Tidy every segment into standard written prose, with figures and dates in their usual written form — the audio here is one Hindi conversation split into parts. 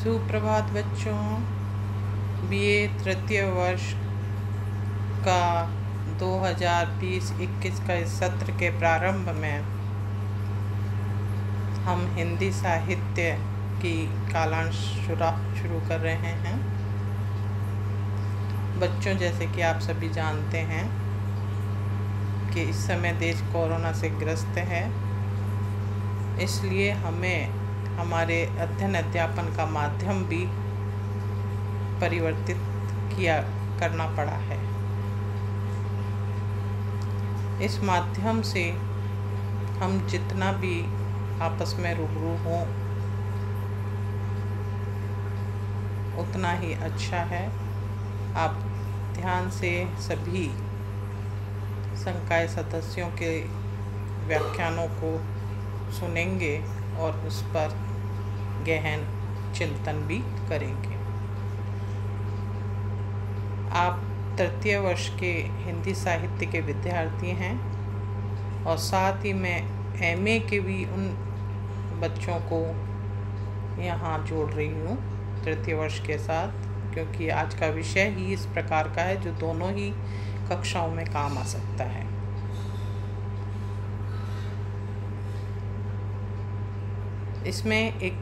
सुप्रभात बच्चों। बीए तृतीय वर्ष का 2020-21 का इस सत्र के प्रारंभ में हम हिंदी साहित्य की कालांश शुरू कर रहे हैं। बच्चों, जैसे कि आप सभी जानते हैं कि इस समय देश कोरोना से ग्रस्त है, इसलिए हमें हमारे अध्ययन अध्यापन का माध्यम भी परिवर्तित करना पड़ा है। इस माध्यम से हम जितना भी आपस में रूबरू हों उतना ही अच्छा है। आप ध्यान से सभी संकाय सदस्यों के व्याख्यानों को सुनेंगे और उस पर गहन चिंतन भी करेंगे। आप तृतीय वर्ष के हिंदी साहित्य के विद्यार्थी हैं और साथ ही मैं एमए के भी उन बच्चों को यहाँ जोड़ रही हूँ तृतीय वर्ष के साथ, क्योंकि आज का विषय ही इस प्रकार का है जो दोनों ही कक्षाओं में काम आ सकता है। इसमें एक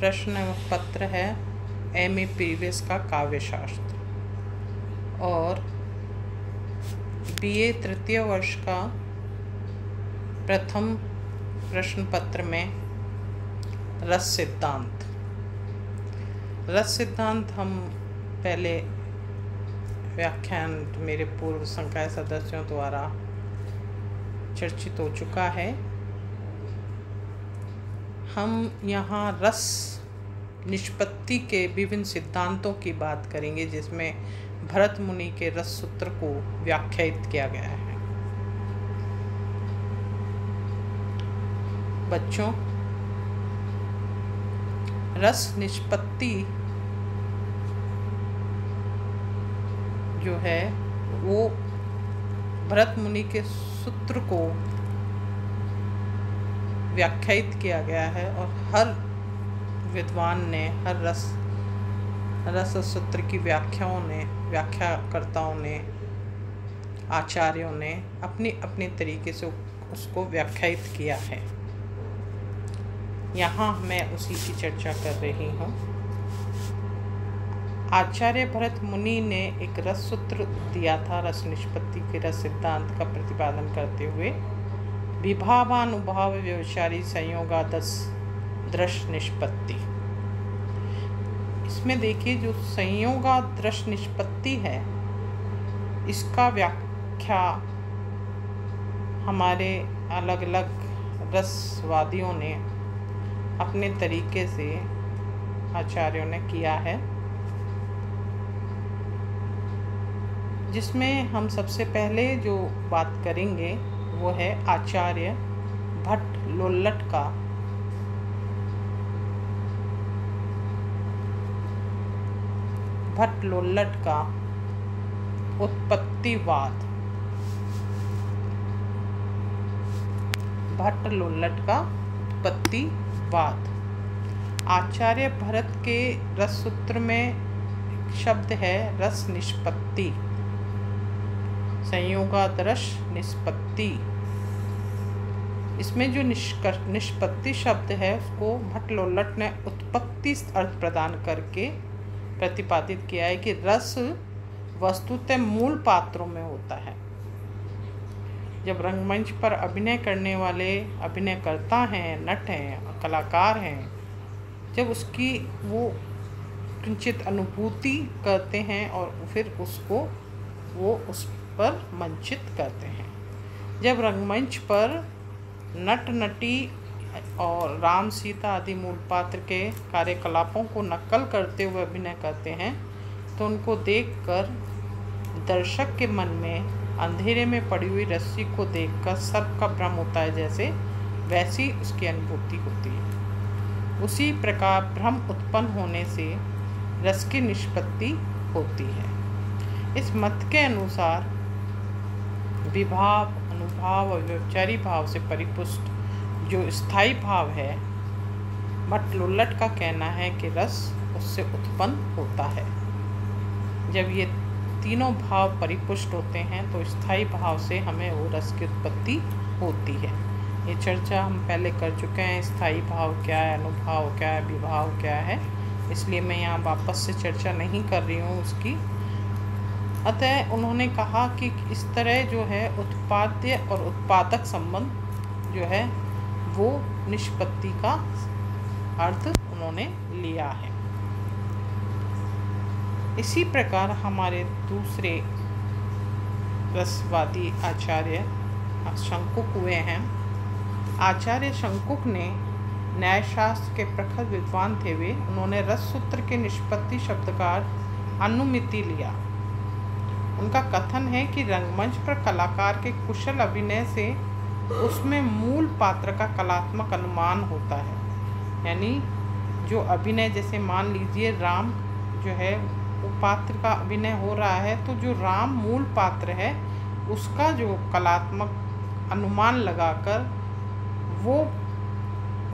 प्रश्न पत्र है एमए प्रीवियस का काव्यशास्त्र और बीए तृतीय वर्ष का प्रथम प्रश्न पत्र में रस सिद्धांत। रस सिद्धांत हम पहले व्याख्यान मेरे पूर्व संकाय सदस्यों द्वारा चर्चित हो चुका है। हम यहाँ रस निष्पत्ति के विभिन्न सिद्धांतों की बात करेंगे, जिसमें भरत मुनि के रस सूत्र को व्याख्यायित किया गया है। बच्चों, रस निष्पत्ति जो है वो भरत मुनि के सूत्र को व्याख्यायित किया गया है और हर विद्वान ने, हर रस सूत्र की व्याख्याकर्ताओं ने, आचार्यों ने अपनी अपनी तरीके से उसको व्याख्यायित किया है। यहाँ मैं उसी की चर्चा कर रही हूँ। आचार्य भरत मुनि ने एक रस सूत्र दिया था रस निष्पत्ति के रस सिद्धांत का प्रतिपादन करते हुए। विभावानुभाव व्यवचारी संयोगादस दृश निष्पत्ति। इसमें देखिए, जो संयोगादृश निष्पत्ति है इसका व्याख्या हमारे अलग अलग रसवादियों ने अपने तरीके से, आचार्यों ने किया है, जिसमें हम सबसे पहले जो बात करेंगे वो है आचार्य भट्ट लोल्लट का उत्पत्तिवाद। आचार्य भरत के रस सूत्र में शब्द है रस निष्पत्ति, संयोगादर्श निष्पत्ति। इसमें जो निष्पत्ति शब्द है उसको भट्ट लोल्लट ने उत्पत्ति अर्थ प्रदान करके प्रतिपादित किया है कि रस वस्तुतः मूल पात्रों में होता है। जब रंगमंच पर अभिनय करने वाले अभिनयकर्ता हैं, नट हैं, कलाकार हैं, जब उसकी वो किंचित अनुभूति करते हैं और फिर उसको वो उस पर मंचित करते हैं। जब रंगमंच पर नट नटी और राम सीता आदि मूल पात्र के कार्यकलापों को नकल करते हुए अभिनय करते हैं तो उनको देखकर दर्शक के मन में अंधेरे में पड़ी हुई रस्सी को देखकर सर्प का भ्रम होता है, जैसे वैसी उसकी अनुभूति होती है। उसी प्रकार भ्रम उत्पन्न होने से रस की निष्पत्ति होती है। इस मत के अनुसार विभाव, अनुभाव और व्यवचारी भाव से परिपुष्ट जो स्थायी भाव है भट्टलोल्लट का कहना है कि रस उससे उत्पन्न होता है। जब ये तीनों भाव परिपुष्ट होते हैं तो स्थायी भाव से हमें वो रस की उत्पत्ति होती है। ये चर्चा हम पहले कर चुके हैं, स्थायी भाव क्या है, अनुभाव क्या है, विभाव क्या है, इसलिए मैं यहाँ वापस से चर्चा नहीं कर रही हूँ उसकी। अतः उन्होंने कहा कि इस तरह जो है उत्पाद्य और उत्पादक संबंध जो है वो निष्पत्ति का अर्थ उन्होंने लिया है। इसी प्रकार हमारे दूसरे रसवादी आचार्य शंकुक हुए हैं। आचार्य शंकुक ने न्यायशास्त्र के प्रखर विद्वान थे वे। उन्होंने रस सूत्र के निष्पत्ति शब्द का अनुमिति लिया। उनका कथन है कि रंगमंच पर कलाकार के कुशल अभिनय से उसमें मूल पात्र का कलात्मक अनुमान होता है। यानी जो अभिनय, जैसे मान लीजिए राम जो है वो पात्र का अभिनय हो रहा है, तो जो राम मूल पात्र है उसका जो कलात्मक अनुमान लगाकर वो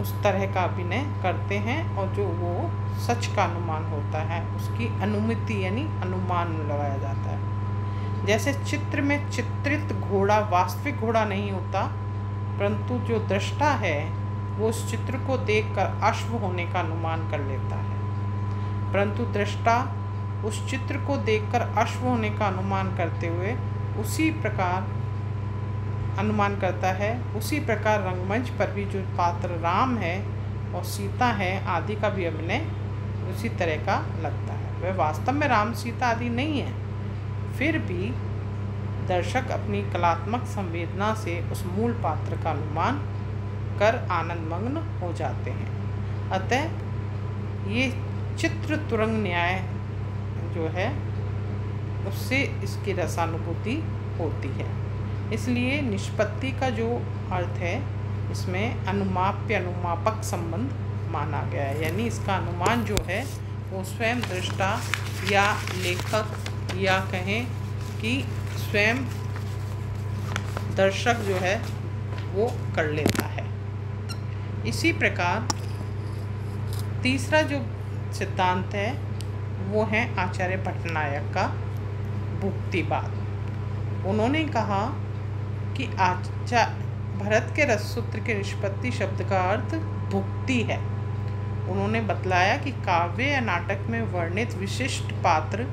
उस तरह का अभिनय करते हैं, और जो वो सच का अनुमान होता है उसकी अनुमिति यानी अनुमान लगाया जाता है। जैसे चित्र में चित्रित घोड़ा वास्तविक घोड़ा नहीं होता, परंतु जो दृष्टा है वो उस चित्र को देखकर अश्व होने का अनुमान कर लेता है, परंतु दृष्टा उस चित्र को देखकर अश्व होने का अनुमान करते हुए उसी प्रकार अनुमान करता है। उसी प्रकार रंगमंच पर भी जो पात्र राम है और सीता है आदि का भी अभिनय उसी तरह का लगता है। वह वास्तव में राम सीता आदि नहीं है, फिर भी दर्शक अपनी कलात्मक संवेदना से उस मूल पात्र का अनुमान कर आनंदमग्न हो जाते हैं। अतः ये चित्र तुरंग न्याय जो है उससे इसकी रसानुभूति होती है। इसलिए निष्पत्ति का जो अर्थ है इसमें अनुमाप्य अनुमापक संबंध माना गया है। यानी इसका अनुमान जो है वो स्वयं दृष्टा या लेखक या कहें कि स्वयं दर्शक जो है वो कर लेता है। इसी प्रकार तीसरा जो सिद्धांत है वो है आचार्य भट्टनायक का भुक्तिवाद। उन्होंने कहा कि भरत के रस सूत्र के निष्पत्ति शब्द का अर्थ भुक्ति है। उन्होंने बतलाया कि काव्य या नाटक में वर्णित विशिष्ट पात्र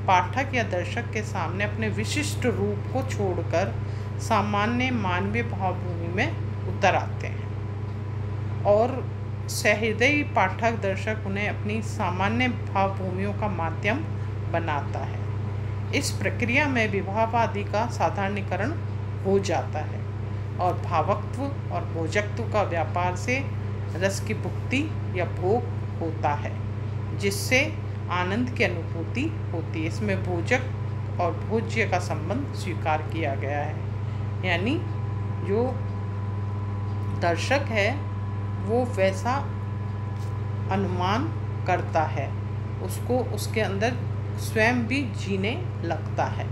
पाठक या दर्शक के सामने अपने विशिष्ट रूप को छोड़कर सामान्य मानवीय भावभूमि में उतर आते हैं और सहृदयी पाठक दर्शक उन्हें अपनी सामान्य भावभूमियों का माध्यम बनाता है। इस प्रक्रिया में विभावादि का साधारणीकरण हो जाता है और भावत्व और भोजकत्व का व्यापार से रस की भुक्ति या भोग होता है, जिससे आनंद की अनुभूति होती है। इसमें भोजक और भोज्य का संबंध स्वीकार किया गया है। यानी जो दर्शक है वो वैसा अनुमान करता है, उसको उसके अंदर स्वयं भी जीने लगता है,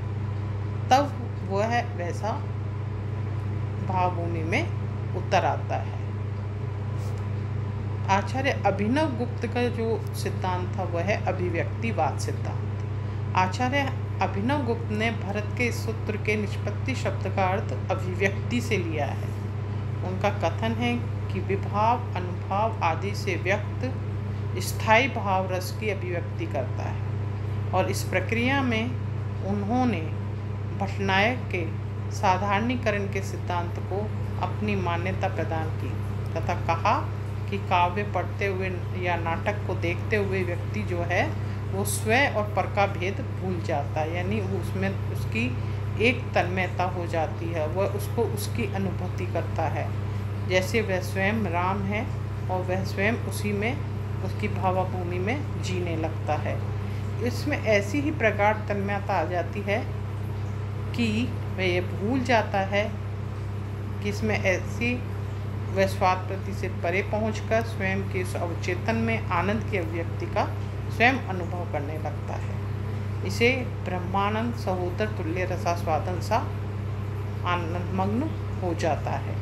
तब वह वैसा भावभूमि में उतर आता है। आचार्य अभिनव गुप्त का जो सिद्धांत था वह है अभिव्यक्तिवाद सिद्धांत। आचार्य अभिनव गुप्त ने भरत के इस सूत्र के निष्पत्ति शब्द का अर्थ अभिव्यक्ति से लिया है। उनका कथन है कि विभाव अनुभाव आदि से व्यक्त स्थायी भाव रस की अभिव्यक्ति करता है, और इस प्रक्रिया में उन्होंने भट्टनायक के साधारणीकरण के सिद्धांत को अपनी मान्यता प्रदान की तथा कहा कि काव्य पढ़ते हुए या नाटक को देखते हुए व्यक्ति जो है वो स्वयं और पर का भेद भूल जाता है। यानी वो उसमें उसकी एक तन्मयता हो जाती है, वह उसको उसकी अनुभूति करता है जैसे वह स्वयं राम है और वह स्वयं उसी में उसकी भावभूमि में जीने लगता है। इसमें ऐसी ही प्रगाढ़ तन्मयता आ जाती है कि वह ये भूल जाता है कि इसमें ऐसी वह स्वाद प्रति से परे पहुंचकर स्वयं के उस अवचेतन में आनंद की अभिव्यक्ति का स्वयं अनुभव करने लगता है। इसे ब्रह्मानंद सहोदर तुल्य रसास्वादन सा आनंदमग्न हो जाता है।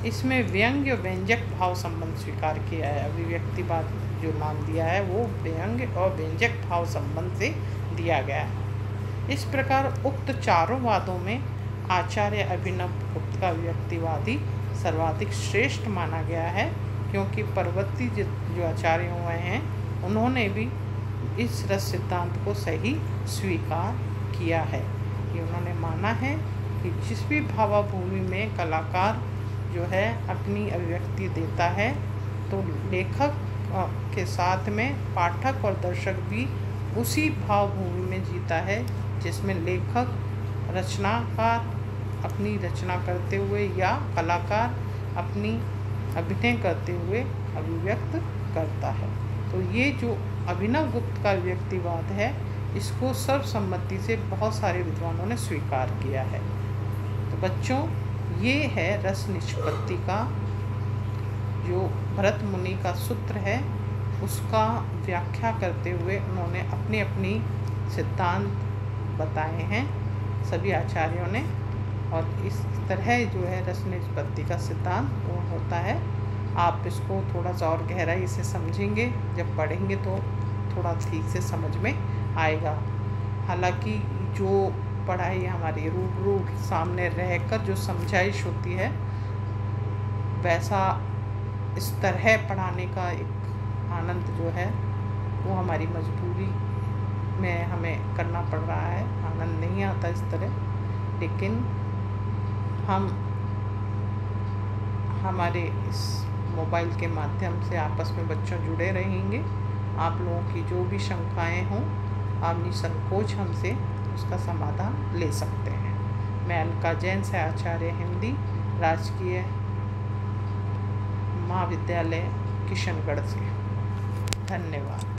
इसमें व्यंग्य व्यंजक भाव संबंध स्वीकार किया है। अभिव्यक्तिवाद जो नाम दिया है वो व्यंग्य और व्यंजक भाव संबंध से दिया गया है। इस प्रकार उक्त चारों वादों में आचार्य अभिनव गुप्त का व्यक्तिवादी सर्वाधिक श्रेष्ठ माना गया है, क्योंकि परवर्ती जो आचार्य हुए हैं उन्होंने भी इस रस सिद्धांत को सही स्वीकार किया है। कि उन्होंने माना है कि जिस भी भावाभूमि में कलाकार जो है अपनी अभिव्यक्ति देता है तो लेखक के साथ में पाठक और दर्शक भी उसी भावभूमि में जीता है जिसमें लेखक रचनाकार अपनी रचना करते हुए या कलाकार अपनी अभिनय करते हुए अभिव्यक्त करता है। तो ये जो अभिनव गुप्त का व्यक्तिवाद है इसको सर्वसम्मति से बहुत सारे विद्वानों ने स्वीकार किया है। तो बच्चों, ये है रस निष्पत्ति का जो भरत मुनि का सूत्र है उसका व्याख्या करते हुए उन्होंने अपनी अपनी सिद्धांत बताए हैं सभी आचार्यों ने। और इस तरह जो है रस निष्पत्ति का सिद्धांत वो होता है। आप इसको थोड़ा सा और गहराई से समझेंगे, जब पढ़ेंगे तो थोड़ा ठीक से समझ में आएगा। हालांकि जो पढ़ाई हमारी रूबरू सामने रहकर जो समझाइश होती है वैसा इस तरह पढ़ाने का एक आनंद जो है वो हमारी मजबूरी में हमें करना पड़ रहा है। आनंद नहीं आता इस तरह, लेकिन हम हमारे इस मोबाइल के माध्यम से आपस में बच्चों जुड़े रहेंगे। आप लोगों की जो भी शंकाएं हों आप निसंकोच हमसे उसका समाधान ले सकते हैं। मैं अलका जैन से आचार्य हिंदी, राजकीय महाविद्यालय किशनगढ़ से। धन्यवाद।